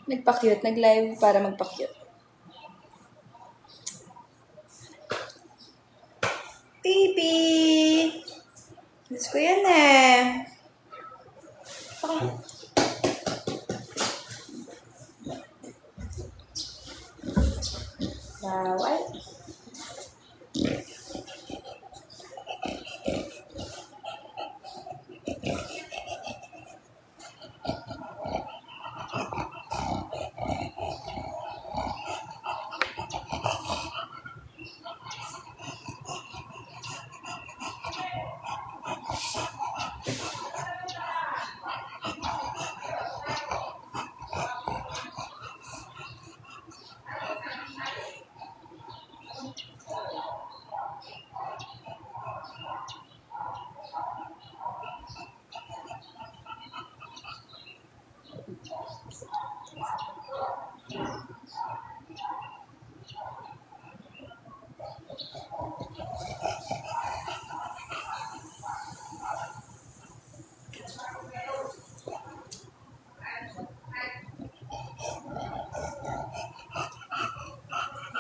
Nagpa-cute. Nag-live para magpa-cute. Baby! Gusto ko yan eh. Bawal.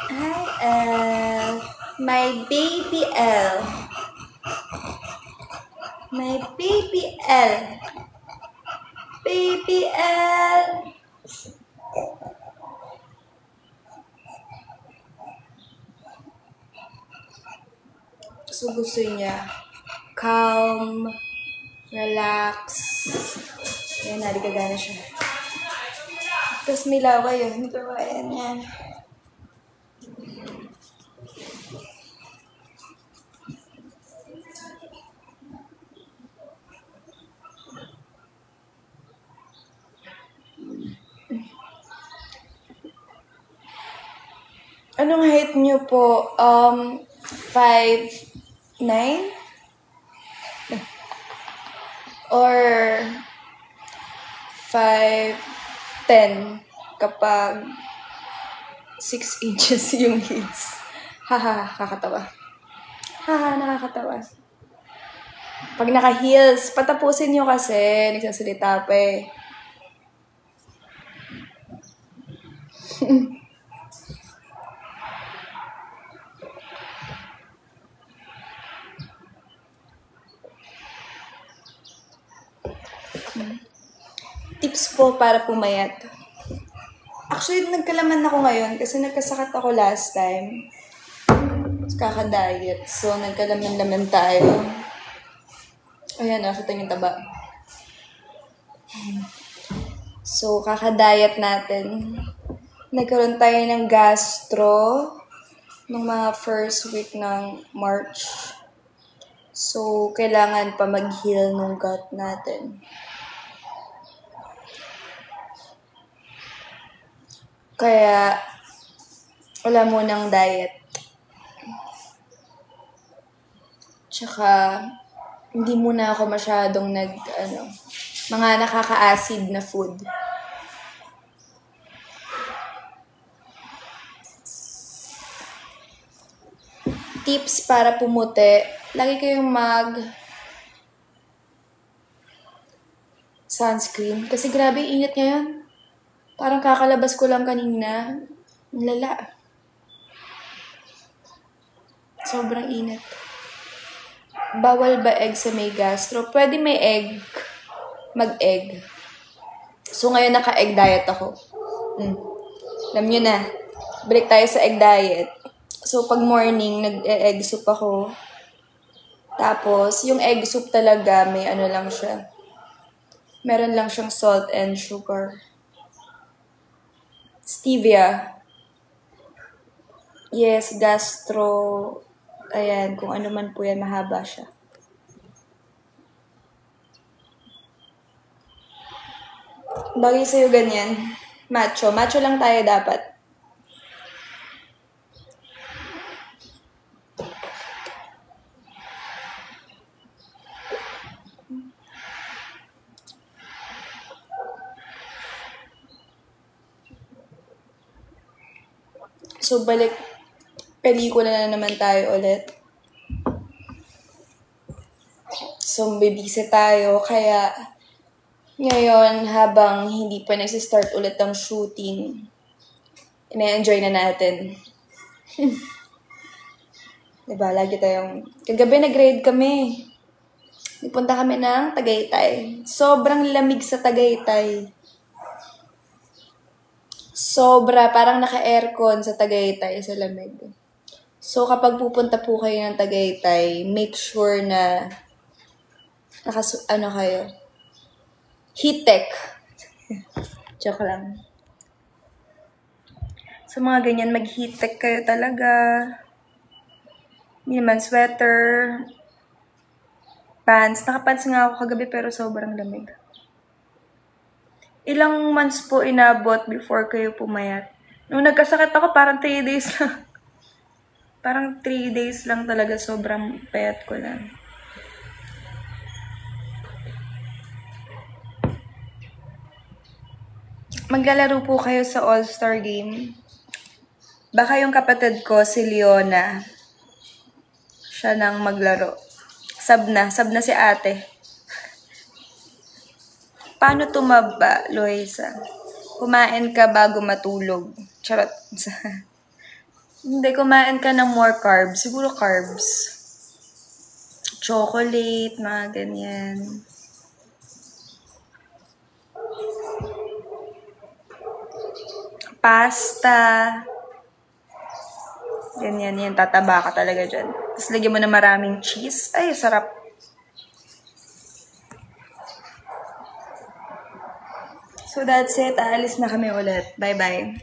Hi, my baby L. My baby L. Baby L. So, gusto niya calm, relax. Ayan, naligagana siya. Tapos may laway yun. Ito ba, ayan yan. Anong height niyo po? 5'9"? Or 5'10" kapag 6 inches yung heels. Haha, kakatawa. Haha, nakakatawa. Pag naka-heels, patapusin nyo kasi. Nagsasalita pa eh. Tips po para pumayat. Actually, nagkalaman ako ngayon kasi nagkasakit ako last time. Kaka-diet. So, nagkalaman-laman tayo. Ayan, nakita yung taba. So, kaka-diet natin. Nagkaroon tayo ng gastro nung mga first week ng March. So, kailangan pa mag-heal nung gut natin. Kaya, wala munang diet. Tsaka, hindi muna ako masyadong mga nakaka-acid na food. Tips para pumuti, lagi kayong sunscreen. Kasi grabe, init ngayon. Parang kakalabas ko lang kanina. Lala. Sobrang init. Bawal ba egg sa may gastro? Pwede may egg. Mag-egg. So, ngayon naka-egg diet ako. Alam nyo na. Balik tayo sa egg diet. So, pag morning, nag-egg soup ako. Tapos, yung egg soup talaga, may lang siya. Meron lang siyang salt and sugar. Stevia. Yes, gastro. Ayan, kung ano man po yan, mahaba siya. Bagay sa'yo ganyan. Macho. Macho lang tayo dapat. So, balik pelikula na naman tayo ulit. So, bibisi tayo. Kaya, Ngayon, habang hindi pa nagsistart ulit ang shooting, ina-enjoy na natin. Diba, lagi tayong... Kagabi nag-raid kami. Nagpunta kami ng Tagaytay. Sobrang lamig sa Tagaytay. Sobra, parang naka-aircon sa Tagaytay, sa lamig. So, kapag pupunta po kayo ng Tagaytay, make sure na kayo? Heat tech. Joke lang. So, mga ganyan, mag-heat tech kayo talaga. Hindi naman sweater, pants. Nakapants nga ako kagabi pero sobrang lamig. Ilang months po inabot before kayo pumayat? Nung nagkasakit ako, parang 3 days lang. Parang 3 days lang talaga, sobrang payat ko lang. Maglalaro po kayo sa All-Star Game. Baka yung kapatid ko, si Leona, siya nang maglaro. Sub na si ate. Paano tumaba, Loisa? Kumain ka bago matulog. Charot. Hindi, kumain ka ng more carbs. Siguro carbs. Chocolate, mga ganyan. Pasta. Ganyan, yan. Tataba ka talaga dyan. Tapos lagyan mo na maraming cheese. Ay, sarap. So that's it. Aalis na kami ulit. Bye-bye.